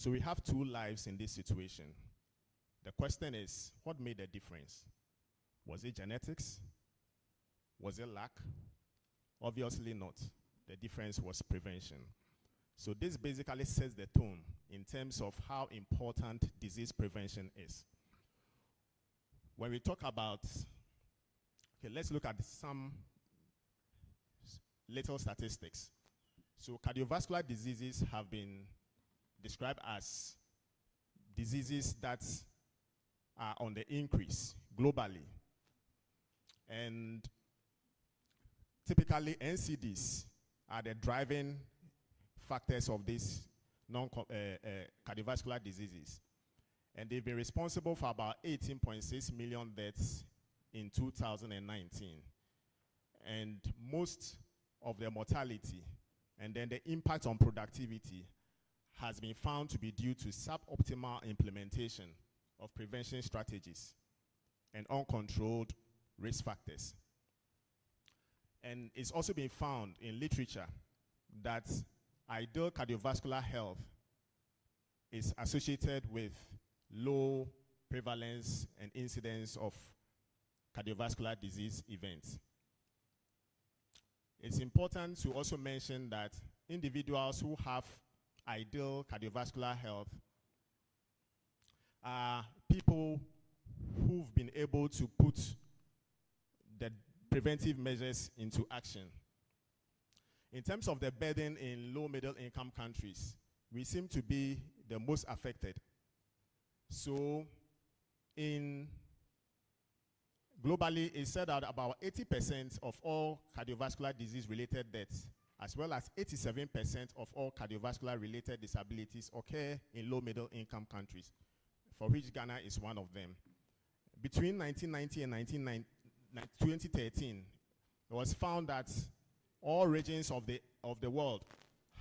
So we have two lives in this situation. The question is, what made the difference? Was it genetics? Was it lack? Obviously not. The difference was prevention. So this basically sets the tone in terms of how important disease prevention is. When we talk about, okay, let's look at some little statistics. So cardiovascular diseases have been described as diseases that are on the increase globally. And typically NCDs are the driving factors of these cardiovascular diseases. And they've been responsible for about 18.6 million deaths in 2019. And most of their mortality and then the impact on productivity has been found to be due to suboptimal implementation of prevention strategies and uncontrolled risk factors. And it's also been found in literature that ideal cardiovascular health is associated with low prevalence and incidence of cardiovascular disease events. It's important to also mention that individuals who have ideal cardiovascular health are people who've been able to put the preventive measures into action. In terms of the burden in low middle income countries, we seem to be the most affected. So globally, it's said that about 80% of all cardiovascular disease-related deaths, as well as 87% of all cardiovascular-related disabilities occur in low-middle-income countries, for which Ghana is one of them. Between 1990 and 2013, it was found that all regions of the world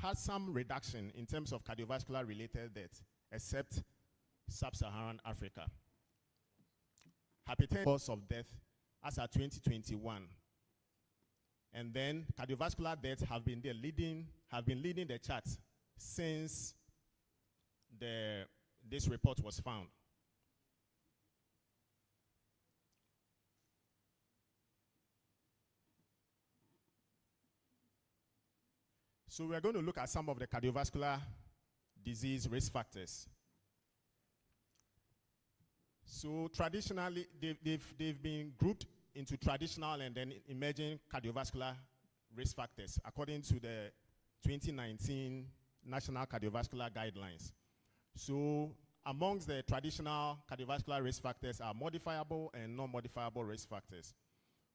had some reduction in terms of cardiovascular-related deaths, except Sub-Saharan Africa. Hypertension cause of death as of 2021. And then cardiovascular deaths have been leading the charts since this report was found. So we're going to look at some of the cardiovascular disease risk factors. So traditionally, they've been grouped into traditional and then emerging cardiovascular risk factors according to the 2019 National Cardiovascular Guidelines. So amongst the traditional cardiovascular risk factors are modifiable and non-modifiable risk factors.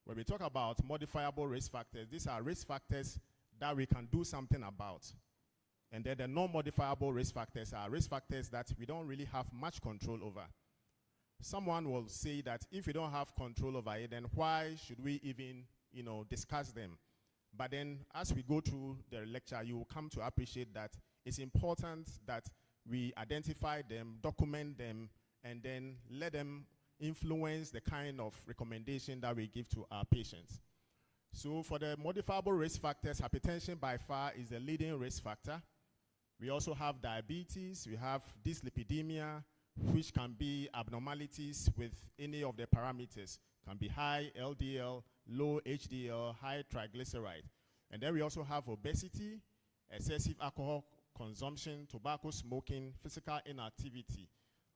When we talk about modifiable risk factors, these are risk factors that we can do something about. And then the non-modifiable risk factors are risk factors that we don't really have much control over. Someone will say that if we don't have control over it, then why should we even, discuss them? But then as we go through the lecture, you will come to appreciate that it's important that we identify them, document them, and then let them influence the kind of recommendation that we give to our patients. So for the modifiable risk factors, hypertension by far is the leading risk factor. We also have diabetes, we have dyslipidemia, which can be abnormalities with any of the parameters. Can be high LDL, low HDL, high triglyceride. And then we also have obesity, excessive alcohol consumption, tobacco smoking, physical inactivity,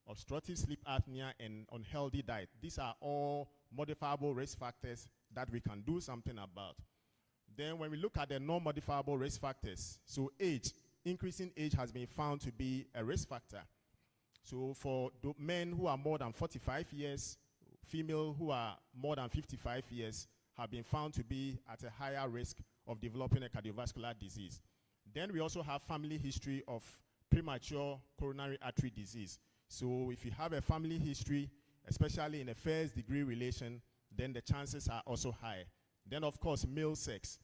obstructive sleep apnea, and unhealthy diet. These are all modifiable risk factors that we can do something about. Then when we look at the non-modifiable risk factors, so age, increasing age has been found to be a risk factor. So for men who are more than 45 years, female who are more than 55 years have been found to be at a higher risk of developing a cardiovascular disease. Then we also have family history of premature coronary artery disease. So if you have a family history, especially in a first degree relation, then the chances are also high. Then of course, male sex.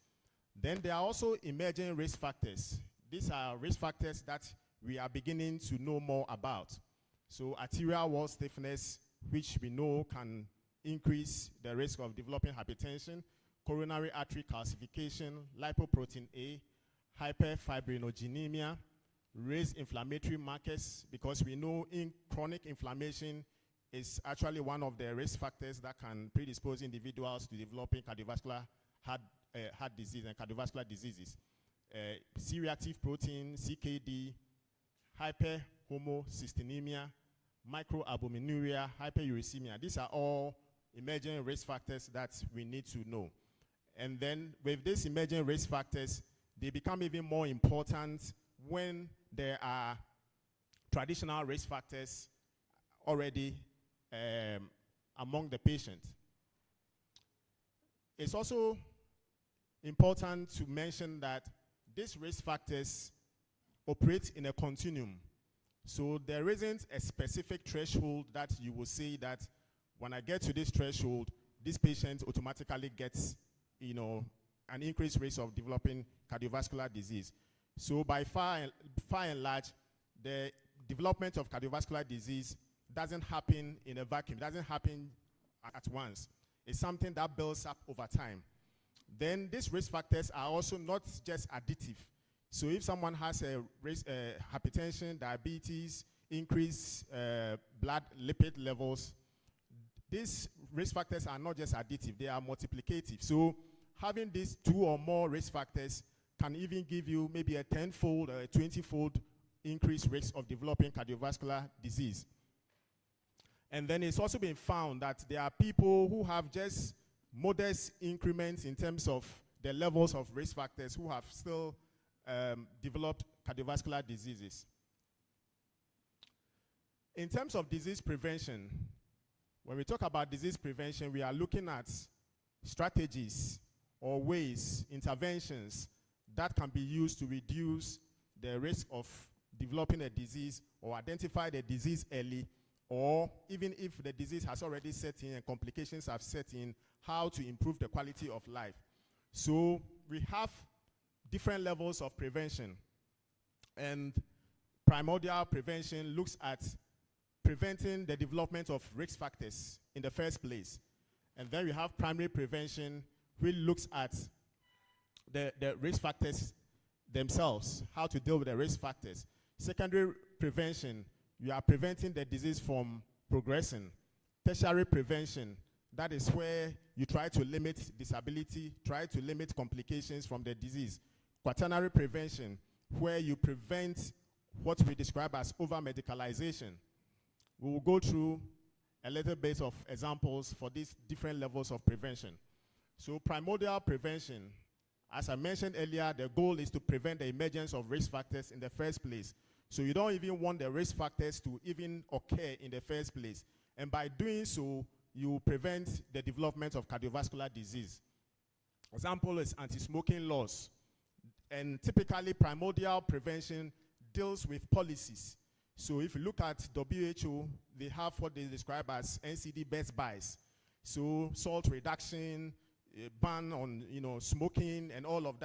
Then there are also emerging risk factors. These are risk factors that we are beginning to know more about. So arterial wall stiffness, which we know can increase the risk of developing hypertension, coronary artery calcification, lipoprotein A, hyperfibrinogenemia, raise inflammatory markers, because we know in chronic inflammation is actually one of the risk factors that can predispose individuals to developing cardiovascular heart disease and cardiovascular diseases. C-reactive protein, CKD, hyperhomocystinemia, microalbuminuria, hyperuricemia. These are all emerging risk factors that we need to know. And then with these emerging risk factors, they become even more important when there are traditional risk factors already among the patient. It's also important to mention that these risk factors operate in a continuum. So there isn't a specific threshold that you will say that when I get to this threshold, this patient automatically gets, an increased risk of developing cardiovascular disease. So by far and large, the development of cardiovascular disease doesn't happen in a vacuum. It doesn't happen at once. It's something that builds up over time. Then these risk factors are also not just additive. So if someone has a hypertension, diabetes, increased blood lipid levels, these risk factors are not just additive, they are multiplicative. So having these 2 or more risk factors can even give you maybe a 10-fold or a 20-fold increased risk of developing cardiovascular disease. And then it's also been found that there are people who have just modest increments in terms of the levels of risk factors who have still developed cardiovascular diseases. In terms of disease prevention, when we talk about disease prevention, we are looking at strategies or ways, interventions that can be used to reduce the risk of developing a disease or identify the disease early, or even if the disease has already set in and complications have set in, how to improve the quality of life. So we have different levels of prevention. And primordial prevention looks at preventing the development of risk factors in the first place. And then we have primary prevention, which looks at the risk factors themselves, how to deal with the risk factors. Secondary prevention, you are preventing the disease from progressing. Tertiary prevention, that is where you try to limit disability, try to limit complications from the disease. Quaternary prevention, where you prevent what we describe as over-medicalization. We will go through a little bit of examples for these different levels of prevention. So primordial prevention, as I mentioned earlier, the goal is to prevent the emergence of risk factors in the first place. So you don't even want the risk factors to even occur in the first place. And by doing so, you prevent the development of cardiovascular disease. Example is anti-smoking laws. And typically, primordial prevention deals with policies. So if you look at WHO, they have what they describe as NCD best buys. So salt reduction, ban on smoking and all of that.